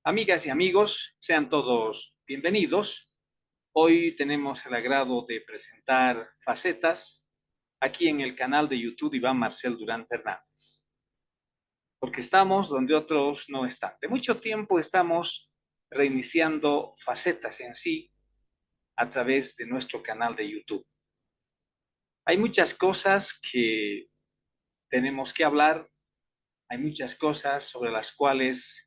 Amigas y amigos, sean todos bienvenidos. Hoy tenemos el agrado de presentar Facetas aquí en el canal de YouTube Iván Marcel Durán Fernández, porque estamos donde otros no están. De mucho tiempo estamos reiniciando Facetas en sí a través de nuestro canal de YouTube. Hay muchas cosas que tenemos que hablar, hay muchas cosas sobre las cuales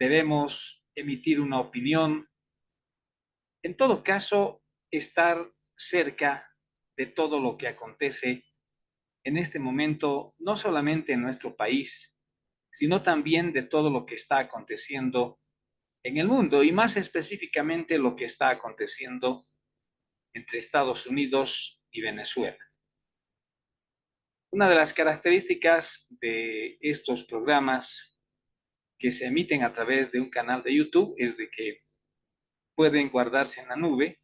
debemos emitir una opinión. En todo caso, estar cerca de todo lo que acontece en este momento, no solamente en nuestro país, sino también de todo lo que está aconteciendo en el mundo y más específicamente lo que está aconteciendo entre Estados Unidos y Venezuela. Una de las características de estos programas que se emiten a través de un canal de YouTube es de que pueden guardarse en la nube,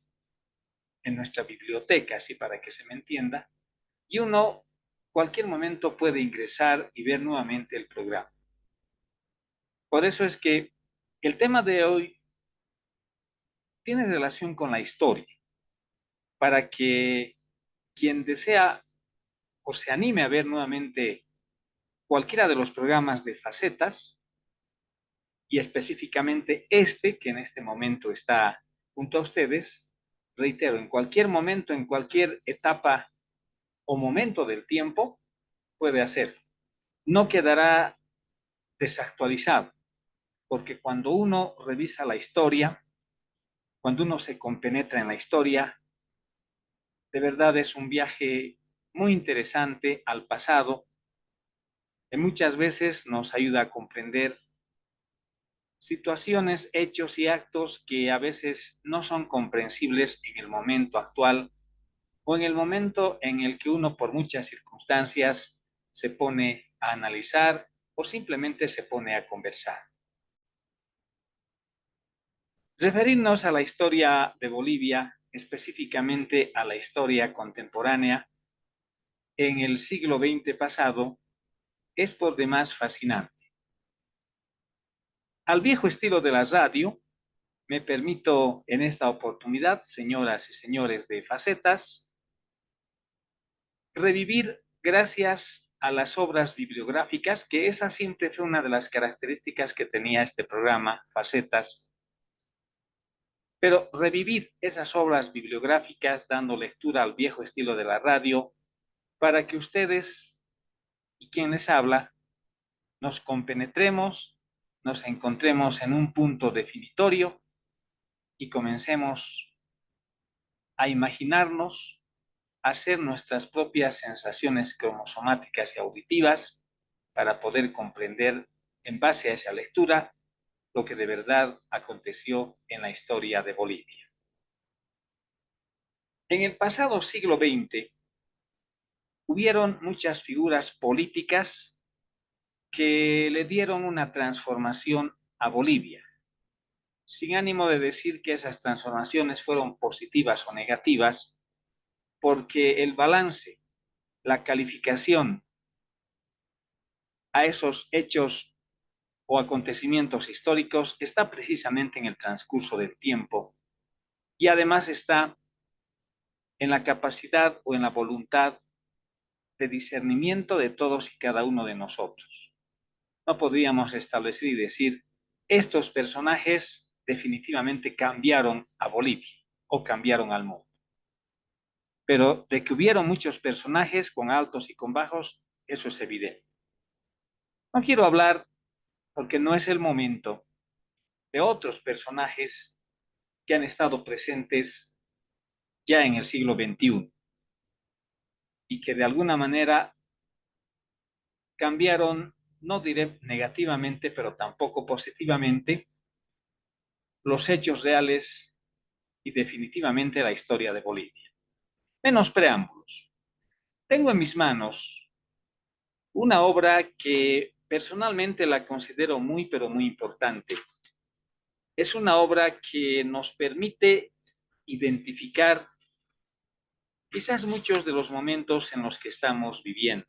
en nuestra biblioteca, así para que se me entienda, y uno cualquier momento puede ingresar y ver nuevamente el programa. Por eso es que el tema de hoy tiene relación con la historia, para que quien desea o se anime a ver nuevamente cualquiera de los programas de Facetas, y específicamente este que en este momento está junto a ustedes, reitero, en cualquier momento, en cualquier etapa o momento del tiempo, puede hacerlo. No quedará desactualizado, porque cuando uno revisa la historia, cuando uno se compenetra en la historia, de verdad es un viaje muy interesante al pasado, que muchas veces nos ayuda a comprender situaciones, hechos y actos que a veces no son comprensibles en el momento actual o en el momento en el que uno por muchas circunstancias se pone a analizar o simplemente se pone a conversar. Referirnos a la historia de Bolivia, específicamente a la historia contemporánea en el siglo XX pasado, es por demás fascinante. Al viejo estilo de la radio, me permito en esta oportunidad, señoras y señores de Facetas, revivir gracias a las obras bibliográficas, que esa siempre fue una de las características que tenía este programa, Facetas, pero revivir esas obras bibliográficas dando lectura al viejo estilo de la radio para que ustedes y quien les habla nos compenetremos, nos encontremos en un punto definitorio y comencemos a imaginarnos, a hacer nuestras propias sensaciones cromosomáticas y auditivas para poder comprender en base a esa lectura lo que de verdad aconteció en la historia de Bolivia. En el pasado siglo XX hubieron muchas figuras políticas que le dieron una transformación a Bolivia, sin ánimo de decir que esas transformaciones fueron positivas o negativas, porque el balance, la calificación a esos hechos o acontecimientos históricos está precisamente en el transcurso del tiempo y además está en la capacidad o en la voluntad de discernimiento de todos y cada uno de nosotros. No podríamos establecer y decir, estos personajes definitivamente cambiaron a Bolivia o cambiaron al mundo. Pero de que hubieron muchos personajes con altos y con bajos, eso es evidente. No quiero hablar, porque no es el momento, de otros personajes que han estado presentes ya en el siglo XXI y que de alguna manera cambiaron, no diré negativamente, pero tampoco positivamente, los hechos reales y definitivamente la historia de Bolivia. Menos preámbulos. Tengo en mis manos una obra que personalmente la considero muy, pero muy importante. Es una obra que nos permite identificar quizás muchos de los momentos en los que estamos viviendo.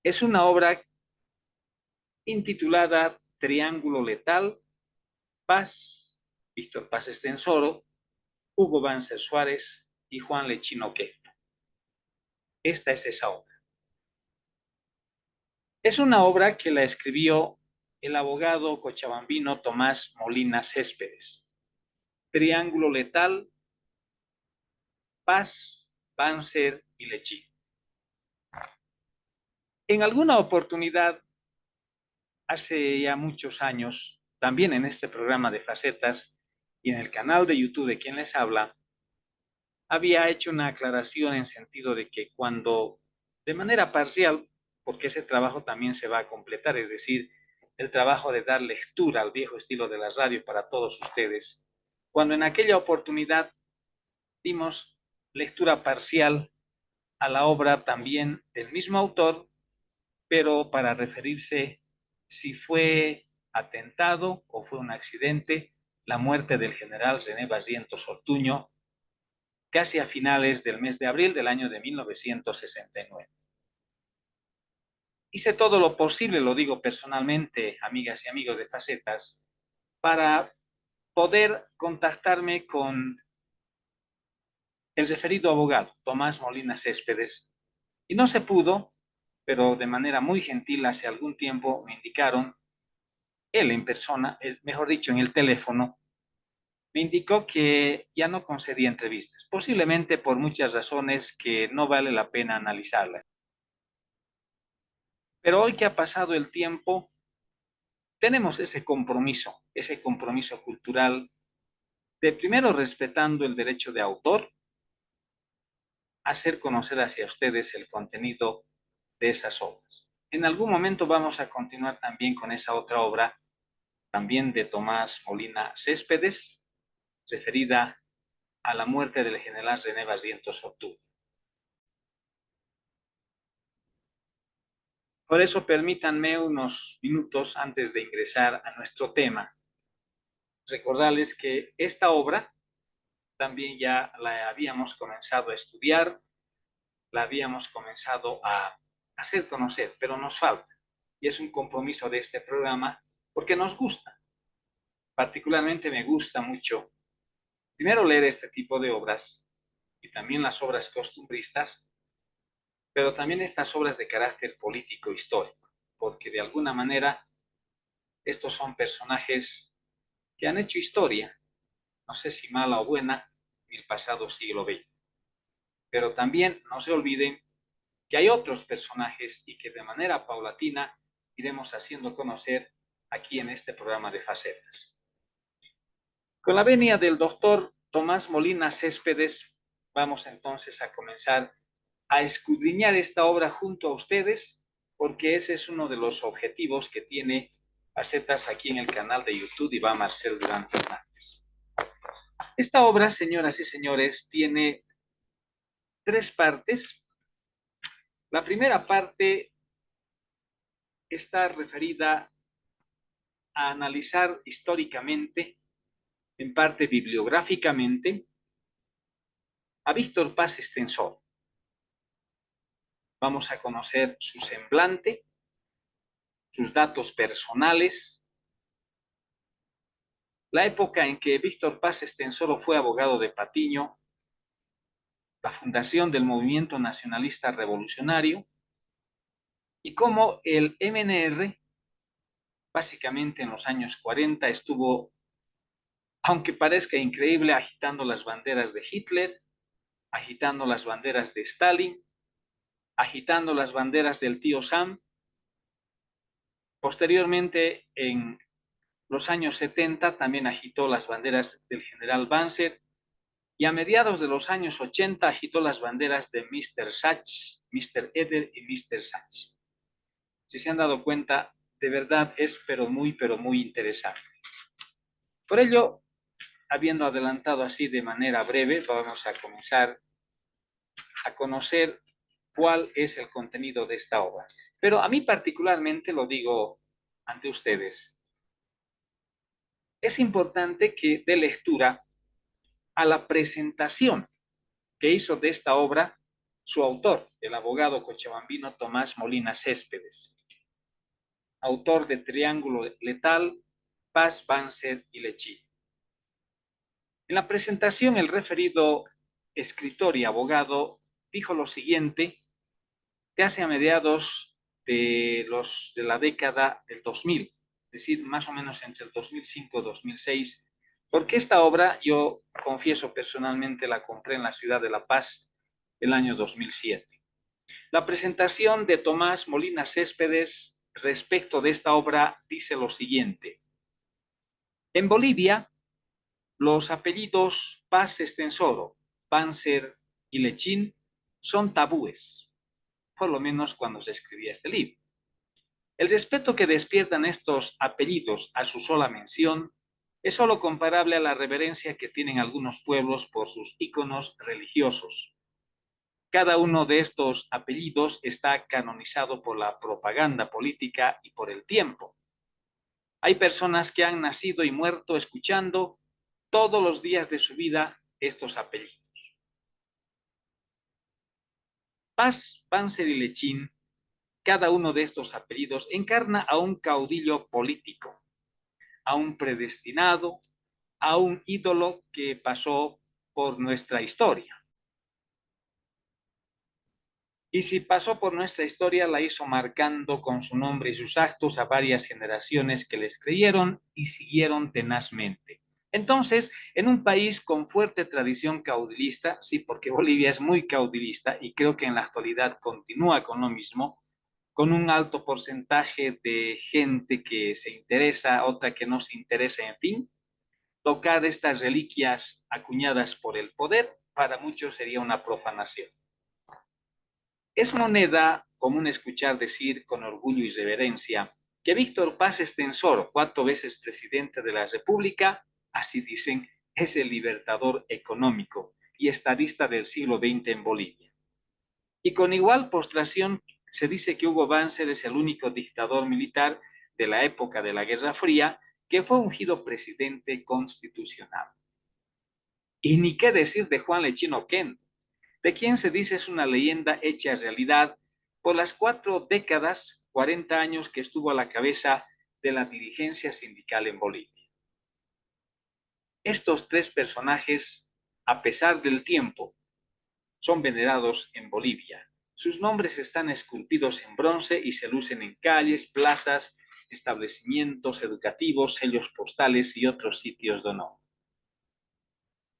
Es una obra intitulada Triángulo Letal, Paz, Víctor Paz Estenssoro, Hugo Banzer Suárez y Juan Lechino Queto. Esta es esa obra. Es una obra que la escribió el abogado cochabambino Tomás Molina Céspedes. Triángulo Letal, Paz, Banzer y Lechino. En alguna oportunidad, hace ya muchos años, también en este programa de Facetas y en el canal de YouTube de Quien Les Habla, había hecho una aclaración en sentido de que cuando, de manera parcial, porque ese trabajo también se va a completar, es decir, el trabajo de dar lectura al viejo estilo de la radio para todos ustedes, cuando en aquella oportunidad dimos lectura parcial a la obra también del mismo autor, pero para referirse si fue atentado o fue un accidente, la muerte del general René Barrientos Ortuño, casi a finales del mes de abril del año de 1969. Hice todo lo posible, lo digo personalmente, amigas y amigos de Facetas, para poder contactarme con el referido abogado, Tomás Molina Céspedes, y no se pudo, pero de manera muy gentil hace algún tiempo me indicaron, él en persona, mejor dicho, en el teléfono, me indicó que ya no concedía entrevistas, posiblemente por muchas razones que no vale la pena analizarlas. Pero hoy que ha pasado el tiempo, tenemos ese compromiso cultural de primero respetando el derecho de autor, hacer conocer hacia ustedes el contenido de esas obras. En algún momento vamos a continuar también con esa otra obra, también de Tomás Molina Céspedes, referida a la muerte del general René Barrientos Ortuño. Por eso permítanme unos minutos antes de ingresar a nuestro tema, recordarles que esta obra también ya la habíamos comenzado a estudiar, la habíamos comenzado a hacer conocer, pero nos falta. Y es un compromiso de este programa porque nos gusta. Particularmente me gusta mucho, primero leer este tipo de obras y también las obras costumbristas, pero también estas obras de carácter político histórico, porque de alguna manera estos son personajes que han hecho historia, no sé si mala o buena, en el pasado siglo XX. Pero también no se olviden que hay otros personajes y que de manera paulatina iremos haciendo conocer aquí en este programa de Facetas. Con la venia del doctor Tomás Molina Céspedes, vamos entonces a comenzar a escudriñar esta obra junto a ustedes, porque ese es uno de los objetivos que tiene Facetas aquí en el canal de YouTube y va Marcel Durán Fernández. Esta obra, señoras y señores, tiene 3 partes. La primera parte está referida a analizar históricamente, en parte bibliográficamente, a Víctor Paz Estenssoro. Vamos a conocer su semblante, sus datos personales, la época en que Víctor Paz Estenssoro fue abogado de Patiño, la fundación del Movimiento Nacionalista Revolucionario y cómo el MNR, básicamente en los años 40, estuvo, aunque parezca increíble, agitando las banderas de Hitler, agitando las banderas de Stalin, agitando las banderas del tío Sam. Posteriormente, en los años 70, también agitó las banderas del general Banzer, y a mediados de los años 80 agitó las banderas de Mr. Sachs, Mr. Eder y Mr. Sachs. Si se han dado cuenta, de verdad es pero muy interesante. Por ello, habiendo adelantado así de manera breve, vamos a comenzar a conocer cuál es el contenido de esta obra. Pero a mí particularmente, lo digo ante ustedes, es importante que dé lectura a la presentación que hizo de esta obra su autor, el abogado cochabambino Tomás Molina Céspedes. autor de Triángulo Letal, Paz, Banzer y Lechín. En la presentación, el referido escritor y abogado dijo lo siguiente, que hace a mediados de la década del 2000, es decir, más o menos entre el 2005 y 2006, porque esta obra, yo confieso personalmente, la compré en la ciudad de La Paz el año 2007. La presentación de Tomás Molina Céspedes respecto de esta obra dice lo siguiente. En Bolivia, los apellidos Paz Estenssoro, Banzer y Lechín son tabúes, por lo menos cuando se escribía este libro. El respeto que despiertan estos apellidos a su sola mención es solo comparable a la reverencia que tienen algunos pueblos por sus íconos religiosos. Cada uno de estos apellidos está canonizado por la propaganda política y por el tiempo. Hay personas que han nacido y muerto escuchando todos los días de su vida estos apellidos. Paz, Banzer y Lechín, cada uno de estos apellidos encarna a un caudillo político, a un predestinado, a un ídolo que pasó por nuestra historia. Y si pasó por nuestra historia, la hizo marcando con su nombre y sus actos a varias generaciones que les creyeron y siguieron tenazmente. Entonces, en un país con fuerte tradición caudillista, sí, porque Bolivia es muy caudillista y creo que en la actualidad continúa con lo mismo, con un alto porcentaje de gente que se interesa, otra que no se interesa, en fin, tocar estas reliquias acuñadas por el poder, para muchos sería una profanación. Es moneda común escuchar decir con orgullo y reverencia que Víctor Paz Estenssoro, 4 veces presidente de la República, así dicen, es el libertador económico y estadista del siglo XX en Bolivia. Y con igual postración se dice que Hugo Banzer es el único dictador militar de la época de la Guerra Fría que fue ungido presidente constitucional. Y ni qué decir de Juan Lechín Oquendo, de quien se dice es una leyenda hecha realidad por las 4 décadas, 40 años que estuvo a la cabeza de la dirigencia sindical en Bolivia. Estos 3 personajes, a pesar del tiempo, son venerados en Bolivia. Sus nombres están esculpidos en bronce y se lucen en calles, plazas, establecimientos educativos, sellos postales y otros sitios de honor.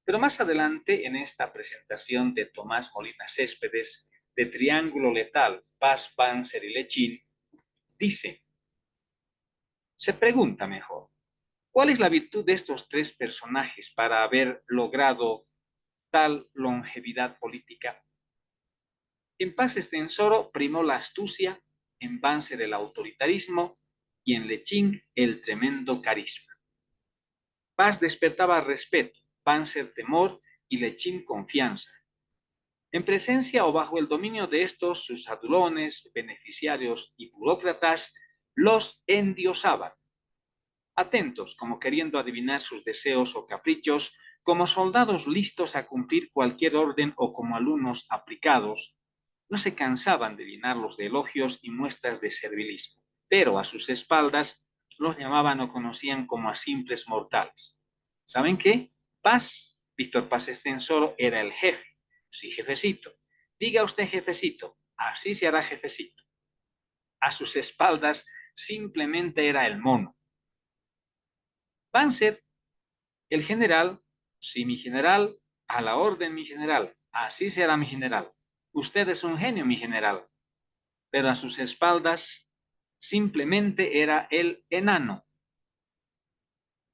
Pero más adelante, en esta presentación de Tomás Molina Céspedes, de Triángulo Letal, Paz, Banzer y Lechín, dice, se pregunta mejor, ¿cuál es la virtud de estos 3 personajes para haber logrado tal longevidad política? En Paz Estenssoro primó la astucia, en Banzer el autoritarismo y en Lechín el tremendo carisma. Paz despertaba respeto, Banzer temor y Lechín confianza. En presencia o bajo el dominio de estos, sus adulones, beneficiarios y burócratas los endiosaban. Atentos, como queriendo adivinar sus deseos o caprichos, como soldados listos a cumplir cualquier orden o como alumnos aplicados, no se cansaban de llenarlos de elogios y muestras de servilismo, pero a sus espaldas los llamaban o conocían como a simples mortales. ¿Saben qué? Paz, Víctor Paz Estenssoro, era el jefe. Sí, jefecito. Diga usted jefecito, así se hará jefecito. A sus espaldas simplemente era el mono. Banzer, el general, sí, mi general, a la orden, mi general, así será mi general. Usted es un genio, mi general. Pero a sus espaldas simplemente era el enano.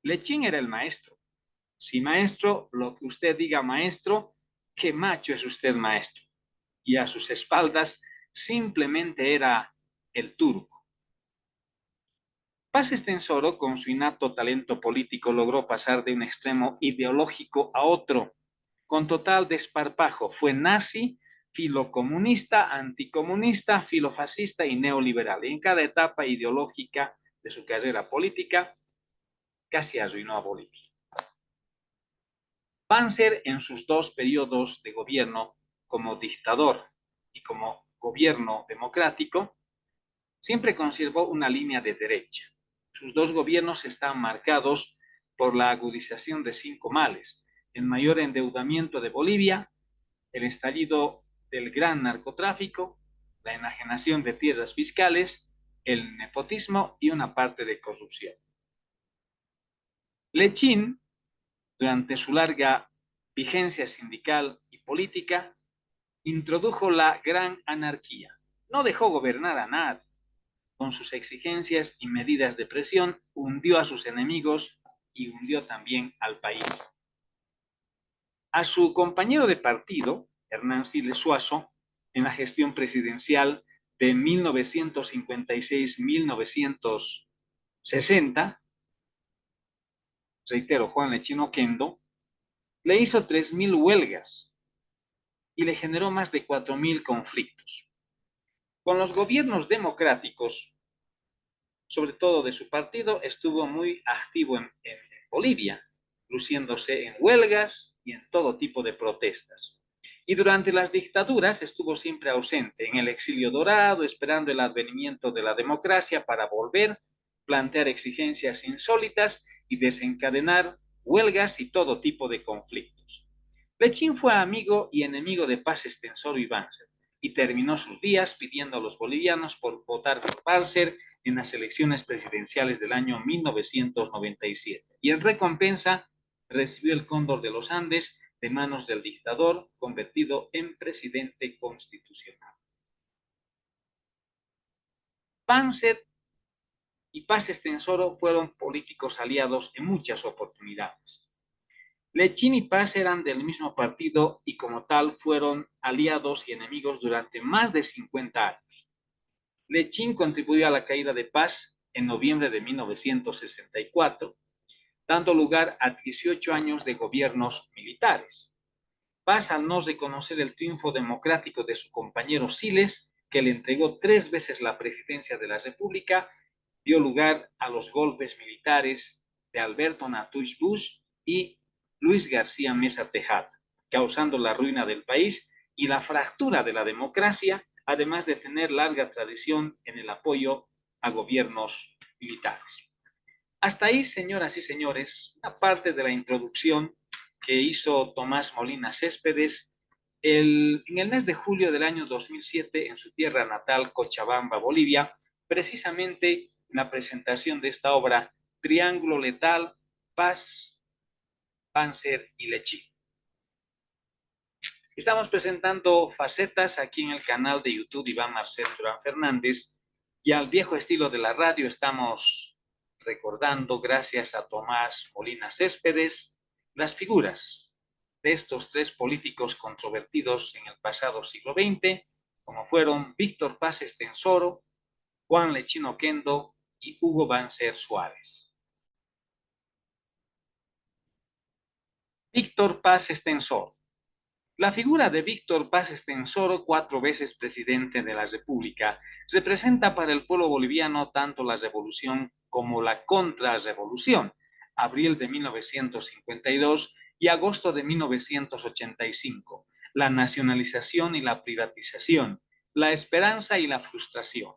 Lechín era el maestro. Si maestro, lo que usted diga maestro, qué macho es usted maestro. Y a sus espaldas simplemente era el turco. Paz Estenssoro, con su innato talento político, logró pasar de un extremo ideológico a otro, con total desparpajo. Fue nazi, filocomunista, anticomunista, filofascista y neoliberal. Y en cada etapa ideológica de su carrera política, casi arruinó a Bolivia. Banzer, en sus 2 periodos de gobierno como dictador y como gobierno democrático, siempre conservó una línea de derecha. Sus dos gobiernos están marcados por la agudización de 5 males: el mayor endeudamiento de Bolivia, el estallido del gran narcotráfico, la enajenación de tierras fiscales, el nepotismo y una parte de corrupción. Lechín, durante su larga vigencia sindical y política, introdujo la gran anarquía. No dejó gobernar a nadie. Con sus exigencias y medidas de presión, hundió a sus enemigos y hundió también al país. A su compañero de partido, Hernán Siles Suazo, en la gestión presidencial de 1956-1960, reitero, Juan Lechín Oquendo, le hizo 3.000 huelgas y le generó más de 4.000 conflictos. Con los gobiernos democráticos, sobre todo de su partido, estuvo muy activo en Bolivia, luciéndose en huelgas y en todo tipo de protestas. Y durante las dictaduras estuvo siempre ausente, en el exilio dorado, esperando el advenimiento de la democracia para volver, plantear exigencias insólitas y desencadenar huelgas y todo tipo de conflictos. Lechín fue amigo y enemigo de Paz Estenssoro y Banzer, y terminó sus días pidiendo a los bolivianos por votar por Banzer en las elecciones presidenciales del año 1997. Y en recompensa recibió el Cóndor de los Andes de manos del dictador, convertido en presidente constitucional. Banzer y Paz Estenssoro fueron políticos aliados en muchas oportunidades. Lechín y Paz eran del mismo partido y como tal fueron aliados y enemigos durante más de 50 años. Lechín contribuyó a la caída de Paz en noviembre de 1964, dando lugar a 18 años de gobiernos militares. Paz, al no reconocer el triunfo democrático de su compañero Siles, que le entregó 3 veces la presidencia de la República, dio lugar a los golpes militares de Alberto Natuix Busch y Luis García Meza Tejada, causando la ruina del país y la fractura de la democracia, además de tener larga tradición en el apoyo a gobiernos militares. Hasta ahí, señoras y señores, una parte de la introducción que hizo Tomás Molina Céspedes en el mes de julio del año 2007 en su tierra natal, Cochabamba, Bolivia, precisamente en la presentación de esta obra, Triángulo Letal, Paz, Banzer y Lechín. Estamos presentando facetas aquí en el canal de YouTube Iván Marcel Durán Fernández, y al viejo estilo de la radio estamos recordando, gracias a Tomás Molina Céspedes, las figuras de estos 3 políticos controvertidos en el pasado siglo XX, como fueron Víctor Paz Estenssoro, Juan Lechín Oquendo y Hugo Banzer Suárez. Víctor Paz Estenssoro. La figura de Víctor Paz Estenssoro, 4 veces presidente de la República, representa para el pueblo boliviano tanto la revolución como la contrarrevolución, abril de 1952 y agosto de 1985, la nacionalización y la privatización, la esperanza y la frustración.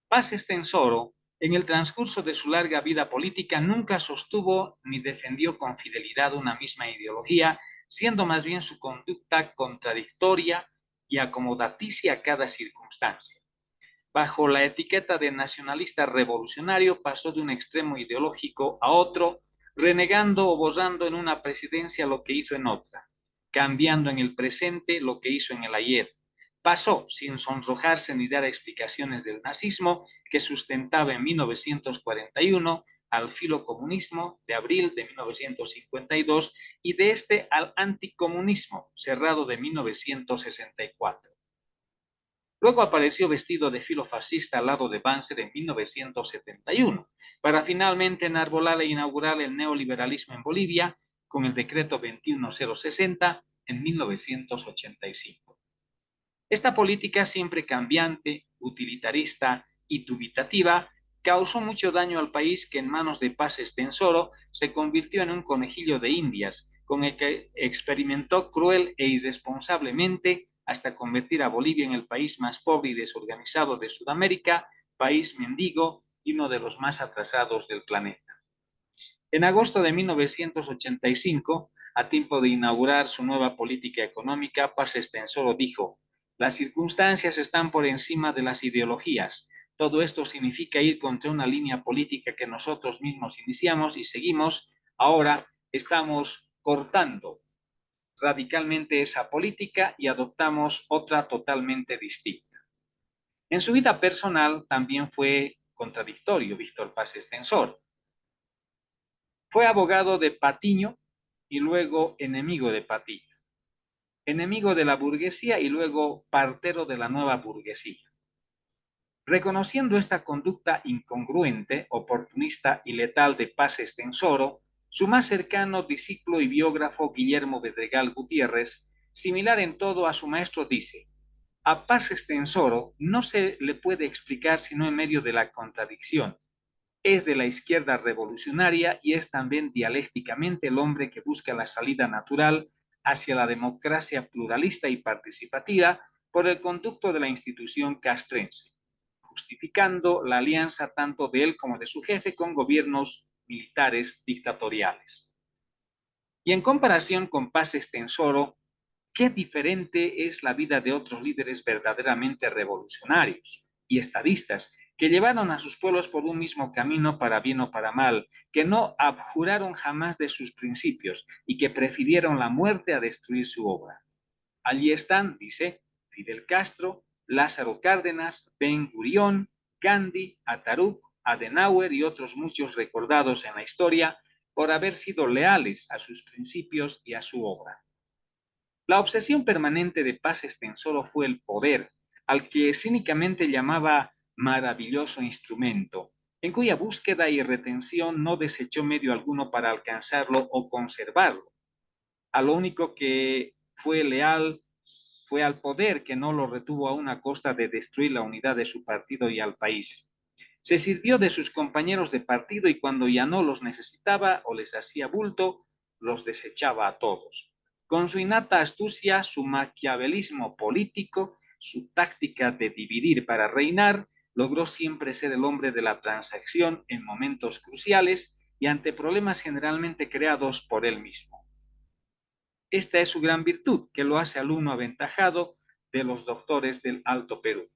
Paz Estenssoro, en el transcurso de su larga vida política, nunca sostuvo ni defendió con fidelidad una misma ideología, siendo más bien su conducta contradictoria y acomodaticia a cada circunstancia. Bajo la etiqueta de nacionalista revolucionario, pasó de un extremo ideológico a otro, renegando o borrando en una presidencia lo que hizo en otra, cambiando en el presente lo que hizo en el ayer. Pasó, sin sonrojarse ni dar explicaciones del nazismo que sustentaba en 1941, al filocomunismo de abril de 1952 y de este al anticomunismo cerrado de 1964. Luego apareció vestido de filofascista al lado de Banzer en 1971, para finalmente enarbolar e inaugurar el neoliberalismo en Bolivia con el decreto 21060 en 1985. Esta política siempre cambiante, utilitarista y dubitativa causó mucho daño al país, que en manos de Paz Estenssoro se convirtió en un conejillo de indias, con el que experimentó cruel e irresponsablemente hasta convertir a Bolivia en el país más pobre y desorganizado de Sudamérica, país mendigo y uno de los más atrasados del planeta. En agosto de 1985, a tiempo de inaugurar su nueva política económica, Paz Estenssoro dijo: "Las circunstancias están por encima de las ideologías. Todo esto significa ir contra una línea política que nosotros mismos iniciamos y seguimos. Ahora estamos cortando radicalmente esa política y adoptamos otra totalmente distinta". En su vida personal también fue contradictorio Víctor Paz Estenssoro. Fue abogado de Patiño y luego enemigo de Patiño, enemigo de la burguesía y luego partero de la nueva burguesía. Reconociendo esta conducta incongruente, oportunista y letal de Paz Estenssoro, su más cercano discípulo y biógrafo Guillermo Bedregal Gutiérrez, similar en todo a su maestro, dice: "A Paz Estenssoro no se le puede explicar sino en medio de la contradicción. Es de la izquierda revolucionaria y es también dialécticamente el hombre que busca la salida natural hacia la democracia pluralista y participativa por el conducto de la institución castrense, justificando la alianza tanto de él como de su jefe con gobiernos militares dictatoriales". Y en comparación con Paz Estenssoro, qué diferente es la vida de otros líderes verdaderamente revolucionarios y estadistas que llevaron a sus pueblos por un mismo camino, para bien o para mal, que no abjuraron jamás de sus principios y que prefirieron la muerte a destruir su obra. Allí están, dice, Fidel Castro, Lázaro Cárdenas, Ben Gurión, Gandhi, Ataturk, Adenauer y otros muchos recordados en la historia por haber sido leales a sus principios y a su obra. La obsesión permanente de Paz Estenssoro fue el poder, al que cínicamente llamaba maravilloso instrumento, en cuya búsqueda y retención no desechó medio alguno para alcanzarlo o conservarlo. A lo único que fue leal fue al poder, que no lo retuvo aún a costa de destruir la unidad de su partido y al país. Se sirvió de sus compañeros de partido y cuando ya no los necesitaba o les hacía bulto, los desechaba a todos. Con su innata astucia, su maquiavelismo político, su táctica de dividir para reinar, logró siempre ser el hombre de la transacción en momentos cruciales y ante problemas generalmente creados por él mismo. Esta es su gran virtud, que lo hace alumno aventajado de los doctores del Alto Perú.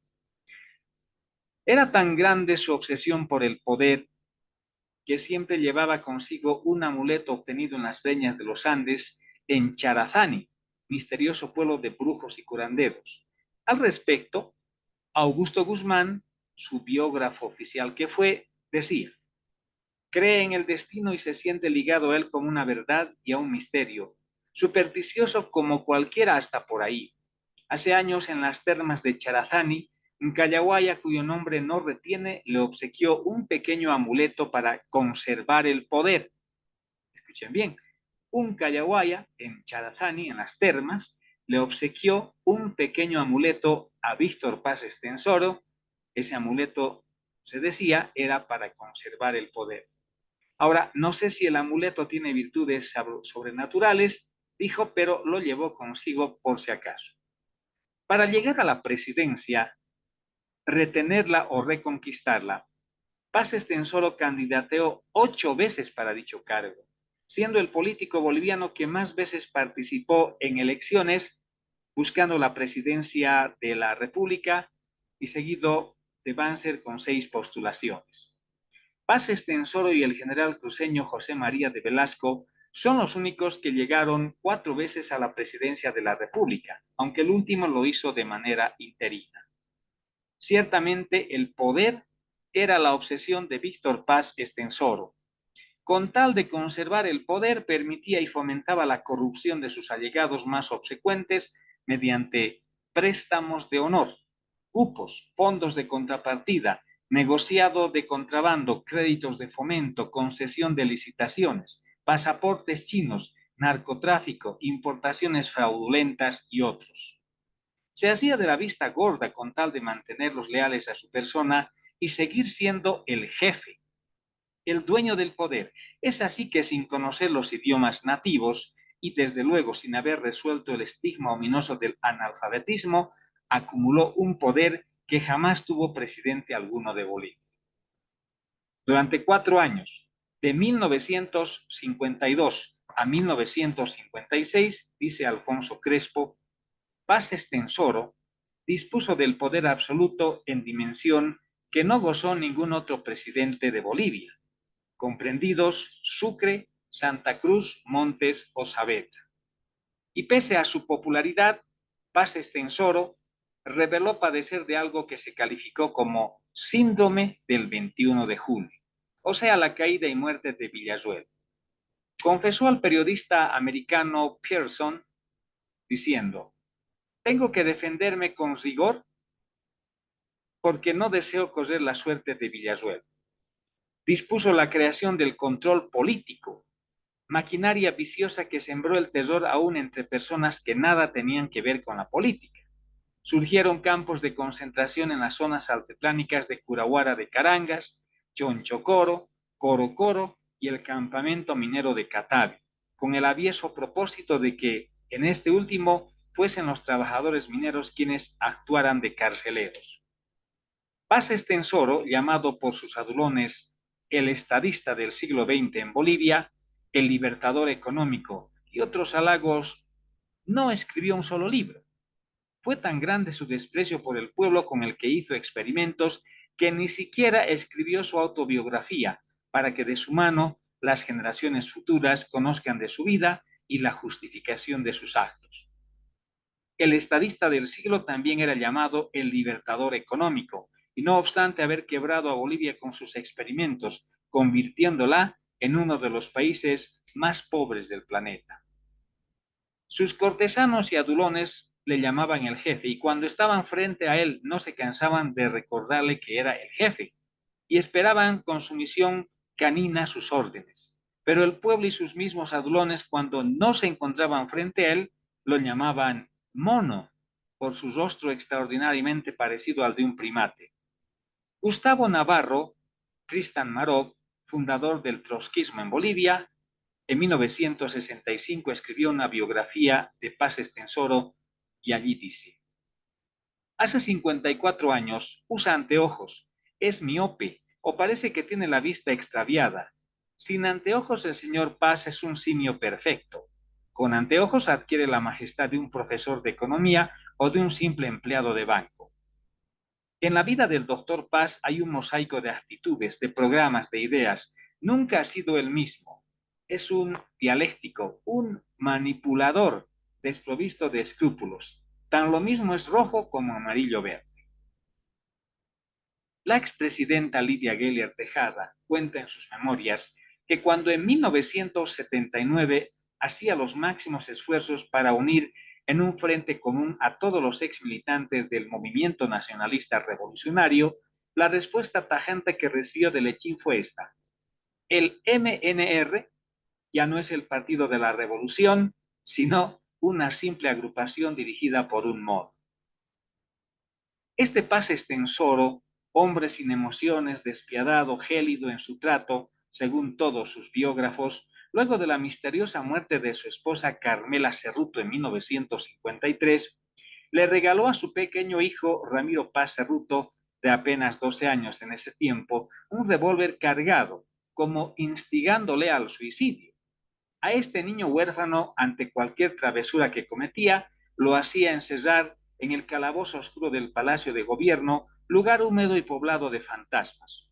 Era tan grande su obsesión por el poder que siempre llevaba consigo un amuleto obtenido en las breñas de los Andes, en Charazani, misterioso pueblo de brujos y curanderos. Al respecto, Augusto Guzmán, su biógrafo oficial que fue, decía: "Cree en el destino y se siente ligado a él como una verdad y a un misterio, supersticioso como cualquiera hasta por ahí. Hace años, en las termas de Charazani, un Callahuaya, cuyo nombre no retiene, le obsequió un pequeño amuleto para conservar el poder". Escuchen bien, un Callahuaya en Charazani, en las termas, le obsequió un pequeño amuleto a Víctor Paz Estenssoro. Ese amuleto, se decía, era para conservar el poder. Ahora, no sé si el amuleto tiene virtudes sobrenaturales, dijo, pero lo llevó consigo por si acaso. Para llegar a la presidencia, retenerla o reconquistarla, Paz Estenssoro candidateó 8 veces para dicho cargo, siendo el político boliviano que más veces participó en elecciones buscando la presidencia de la República, y seguido de Banzer con 6 postulaciones. Paz Estenssoro y el general cruceño José María de Velasco son los únicos que llegaron 4 veces a la presidencia de la República, aunque el último lo hizo de manera interina. Ciertamente el poder era la obsesión de Víctor Paz Estenssoro. Con tal de conservar el poder, permitía y fomentaba la corrupción de sus allegados más obsecuentes mediante préstamos de honor, cupos, fondos de contrapartida, negociado de contrabando, créditos de fomento, concesión de licitaciones, pasaportes chinos, narcotráfico, importaciones fraudulentas y otros. Se hacía de la vista gorda con tal de mantenerlos leales a su persona y seguir siendo el jefe, el dueño del poder. Es así que, sin conocer los idiomas nativos y desde luego sin haber resuelto el estigma ominoso del analfabetismo, acumuló un poder que jamás tuvo presidente alguno de Bolivia. Durante 4 años, de 1952 a 1956, dice Alfonso Crespo, Paz Estenssoro dispuso del poder absoluto en dimensión que no gozó ningún otro presidente de Bolivia, comprendidos Sucre, Santa Cruz, Montes o Saavedra. Y pese a su popularidad, Paz Estenssoro reveló padecer de algo que se calificó como síndrome del 21 de julio, o sea, la caída y muerte de Villazuel. Confesó al periodista americano Pearson diciendo: tengo que defenderme con rigor porque no deseo correr la suerte de Villazuel. Dispuso la creación del control político, maquinaria viciosa que sembró el terror aún entre personas que nada tenían que ver con la política. Surgieron campos de concentración en las zonas altiplánicas de Curahuara de Carangas, Chonchocoro, Corocoro y el campamento minero de Catavi, con el avieso propósito de que en este último fuesen los trabajadores mineros quienes actuaran de carceleros. Paz Estenssoro, llamado por sus adulones el estadista del siglo XX en Bolivia, el libertador económico y otros halagos, no escribió un solo libro. Fue tan grande su desprecio por el pueblo con el que hizo experimentos que ni siquiera escribió su autobiografía para que de su mano las generaciones futuras conozcan de su vida y la justificación de sus actos. El estadista del siglo también era llamado el libertador económico, y no obstante haber quebrado a Bolivia con sus experimentos, convirtiéndola en uno de los países más pobres del planeta. Sus cortesanos y adulones le llamaban el jefe, y cuando estaban frente a él no se cansaban de recordarle que era el jefe, y esperaban con sumisión canina sus órdenes. Pero el pueblo y sus mismos adulones, cuando no se encontraban frente a él, lo llamaban mono, por su rostro extraordinariamente parecido al de un primate. Gustavo Navarro, Tristan Marov, fundador del trotskismo en Bolivia, en 1965 escribió una biografía de Paz Estenssoro y allí dice: hace 54 años usa anteojos, es miope o parece que tiene la vista extraviada. Sin anteojos el señor Paz es un simio perfecto. Con anteojos adquiere la majestad de un profesor de economía o de un simple empleado de banco. En la vida del doctor Paz hay un mosaico de actitudes, de programas, de ideas. Nunca ha sido el mismo. Es un dialéctico, un manipulador desprovisto de escrúpulos. Tan lo mismo es rojo como amarillo verde. La expresidenta Lidia Geller Tejada cuenta en sus memorias que cuando en 1979 hacía los máximos esfuerzos para unir en un frente común a todos los exmilitantes del movimiento nacionalista revolucionario, la respuesta tajante que recibió de Lechín fue esta: el MNR ya no es el Partido de la Revolución, sino una simple agrupación dirigida por un modo. Este Paz Estenssoro, hombre sin emociones, despiadado, gélido en su trato, según todos sus biógrafos, luego de la misteriosa muerte de su esposa Carmela Cerruto en 1953, le regaló a su pequeño hijo Ramiro Paz Cerruto, de apenas 12 años en ese tiempo, un revólver cargado, como instigándole al suicidio. A este niño huérfano, ante cualquier travesura que cometía, lo hacía encerrar en el calabozo oscuro del Palacio de Gobierno, lugar húmedo y poblado de fantasmas.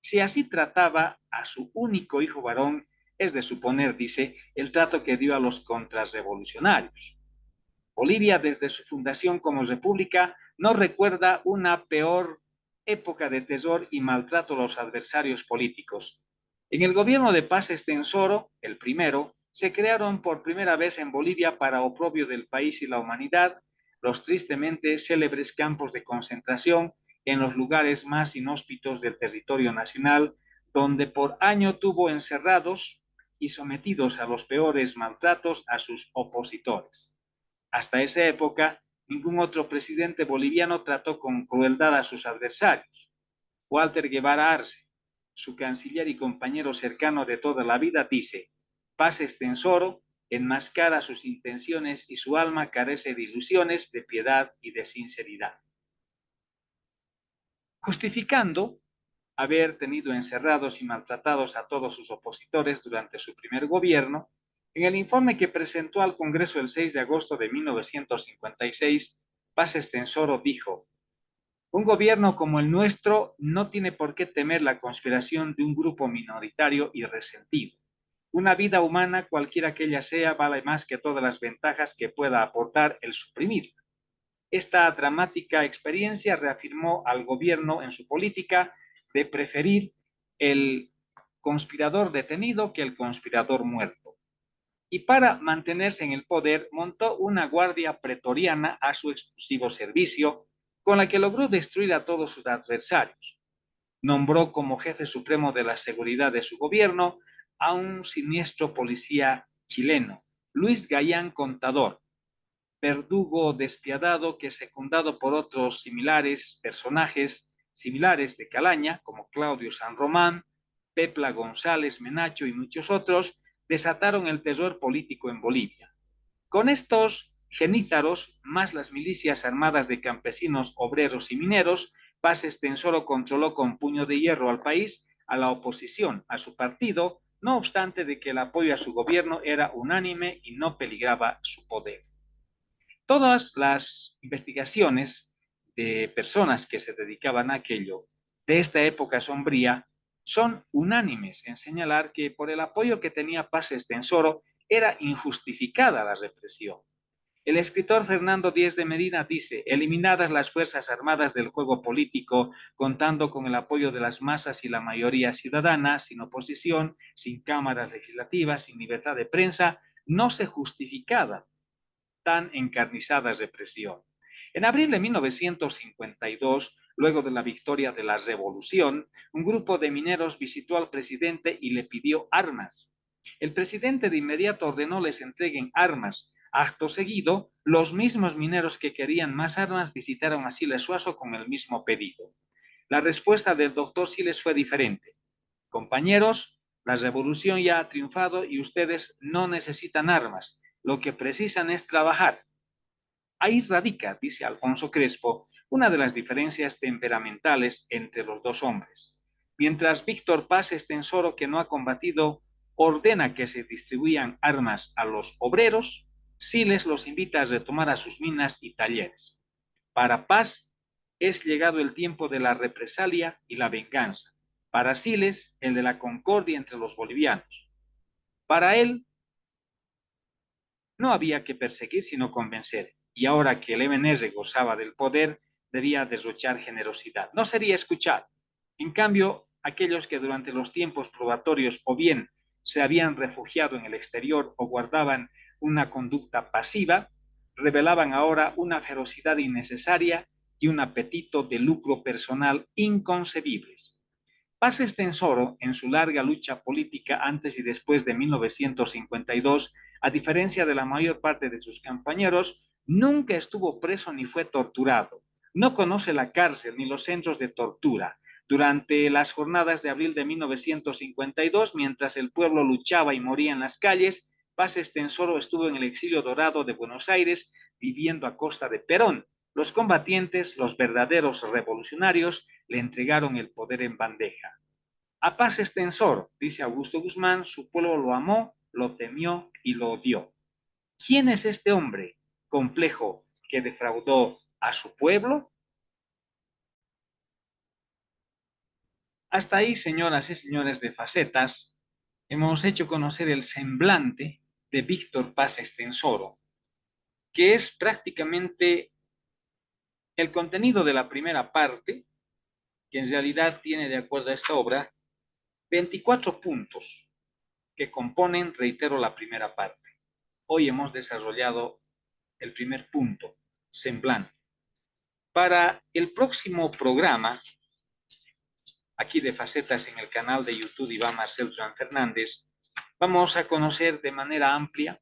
Si así trataba a su único hijo varón, es de suponer, dice, el trato que dio a los contrarrevolucionarios. Bolivia, desde su fundación como república, no recuerda una peor época de terror y maltrato a los adversarios políticos. En el gobierno de Paz Estenssoro, el primero, se crearon por primera vez en Bolivia, para oprobio del país y la humanidad, los tristemente célebres campos de concentración en los lugares más inhóspitos del territorio nacional, donde por año tuvo encerrados y sometidos a los peores maltratos a sus opositores. Hasta esa época, ningún otro presidente boliviano trató con crueldad a sus adversarios. Walter Guevara Arce, su canciller y compañero cercano de toda la vida, dice: Paz Estenssoro enmascara sus intenciones y su alma carece de ilusiones, de piedad y de sinceridad. justificando haber tenido encerrados y maltratados a todos sus opositores durante su primer gobierno. En el informe que presentó al Congreso el 6 de agosto de 1956, Paz Estenssoro dijo: un gobierno como el nuestro no tiene por qué temer la conspiración de un grupo minoritario y resentido. Una vida humana, cualquiera que ella sea, vale más que todas las ventajas que pueda aportar el suprimirla. Esta dramática experiencia reafirmó al gobierno en su política de preferir el conspirador detenido que el conspirador muerto. Y para mantenerse en el poder, montó una guardia pretoriana a su exclusivo servicio, con la que logró destruir a todos sus adversarios. Nombró como jefe supremo de la seguridad de su gobierno a un siniestro policía chileno, Luis Gayán Contador, verdugo despiadado que, secundado por otros personajes similares de calaña, como Claudio San Román, Pepla González Menacho y muchos otros, desataron el terror político en Bolivia. Con estos genízaros, más las milicias armadas de campesinos, obreros y mineros, Paz Estenssoro controló con puño de hierro al país, a la oposición, a su partido, no obstante de que el apoyo a su gobierno era unánime y no peligraba su poder. Todas las investigaciones de personas que se dedicaban a aquello de esta época sombría son unánimes en señalar que por el apoyo que tenía Paz Estenssoro era injustificada la represión. El escritor Fernando Díez de Medina dice: eliminadas las fuerzas armadas del juego político, contando con el apoyo de las masas y la mayoría ciudadana, sin oposición, sin cámaras legislativas, sin libertad de prensa, no se justificaba tan encarnizada represión. En abril de 1952, luego de la victoria de la revolución, un grupo de mineros visitó al presidente y le pidió armas. El presidente de inmediato ordenó les entreguen armas. Acto seguido, los mismos mineros que querían más armas visitaron a Siles Suazo con el mismo pedido. La respuesta del doctor Siles fue diferente. Compañeros, la revolución ya ha triunfado y ustedes no necesitan armas. Lo que precisan es trabajar. Ahí radica, dice Alfonso Crespo, una de las diferencias temperamentales entre los dos hombres. Mientras Víctor Paz Estenssoro, que no ha combatido, ordena que se distribuyan armas a los obreros, Siles los invita a retomar a sus minas y talleres. Para Paz es llegado el tiempo de la represalia y la venganza. Para Siles, el de la concordia entre los bolivianos. Para él, no había que perseguir sino convencer, y ahora que el MNR gozaba del poder, debía derrochar generosidad. No sería escuchado. En cambio, aquellos que durante los tiempos probatorios o bien se habían refugiado en el exterior o guardaban una conducta pasiva, revelaban ahora una ferocidad innecesaria y un apetito de lucro personal inconcebibles. Paz Estenssoro, en su larga lucha política antes y después de 1952, a diferencia de la mayor parte de sus compañeros, nunca estuvo preso ni fue torturado. No conoce la cárcel ni los centros de tortura. Durante las jornadas de abril de 1952, mientras el pueblo luchaba y moría en las calles, Paz Estenssoro estuvo en el exilio dorado de Buenos Aires, viviendo a costa de Perón. Los combatientes, los verdaderos revolucionarios, le entregaron el poder en bandeja. A Paz Estenssoro, dice Augusto Guzmán, su pueblo lo amó, lo temió y lo odió. ¿Quién es este hombre complejo que defraudó a su pueblo? Hasta ahí, señoras y señores de Facetas, hemos hecho conocer el semblante de Víctor Paz Estenssoro, que es prácticamente el contenido de la primera parte, que en realidad tiene, de acuerdo a esta obra, 24 puntos que componen, reitero, la primera parte. Hoy hemos desarrollado el primer punto, semblante. Para el próximo programa, aquí de Facetas en el canal de YouTube Iván Marcel Joan Fernández, vamos a conocer de manera amplia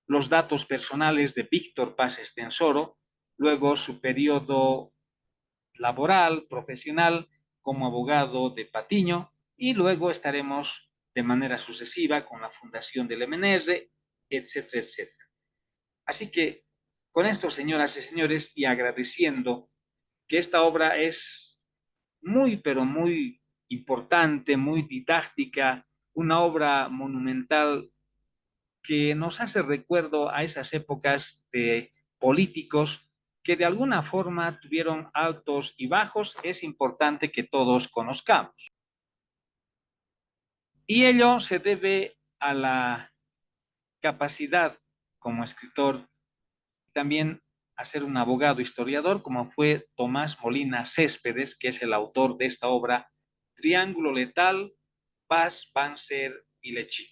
los datos personales de Víctor Paz Estenssoro, luego su periodo laboral, profesional, como abogado de Patiño, y luego estaremos de manera sucesiva con la fundación del MNR, etcétera, etcétera. Así que con esto, señoras y señores, y agradeciendo que esta obra es muy, pero muy importante, muy didáctica, una obra monumental que nos hace recuerdo a esas épocas de políticos que de alguna forma tuvieron altos y bajos, es importante que todos conozcamos. Y ello se debe a la capacidad como escritor, también a ser un abogado historiador, como fue Tomás Molina Céspedes, que es el autor de esta obra, Triángulo Letal, Paz, Banzer y Lechín.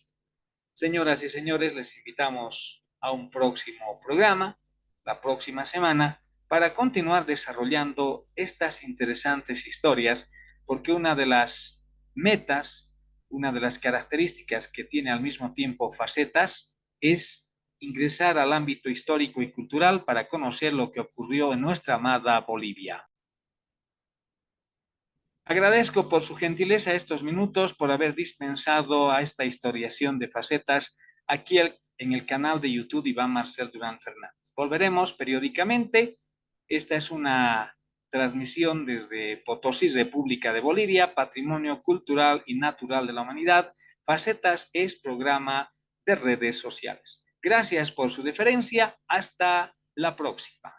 Señoras y señores, les invitamos a un próximo programa, la próxima semana, para continuar desarrollando estas interesantes historias, porque una de las metas, una de las características que tiene al mismo tiempo facetas, es ingresar al ámbito histórico y cultural para conocer lo que ocurrió en nuestra amada Bolivia. Agradezco por su gentileza estos minutos, por haber dispensado a esta historiación de facetas aquí en el canal de YouTube Iván Marcel Durán Fernández. Volveremos periódicamente. Esta es una transmisión desde Potosí, República de Bolivia, Patrimonio Cultural y Natural de la Humanidad. Facetas es programa de redes sociales. Gracias por su deferencia. Hasta la próxima.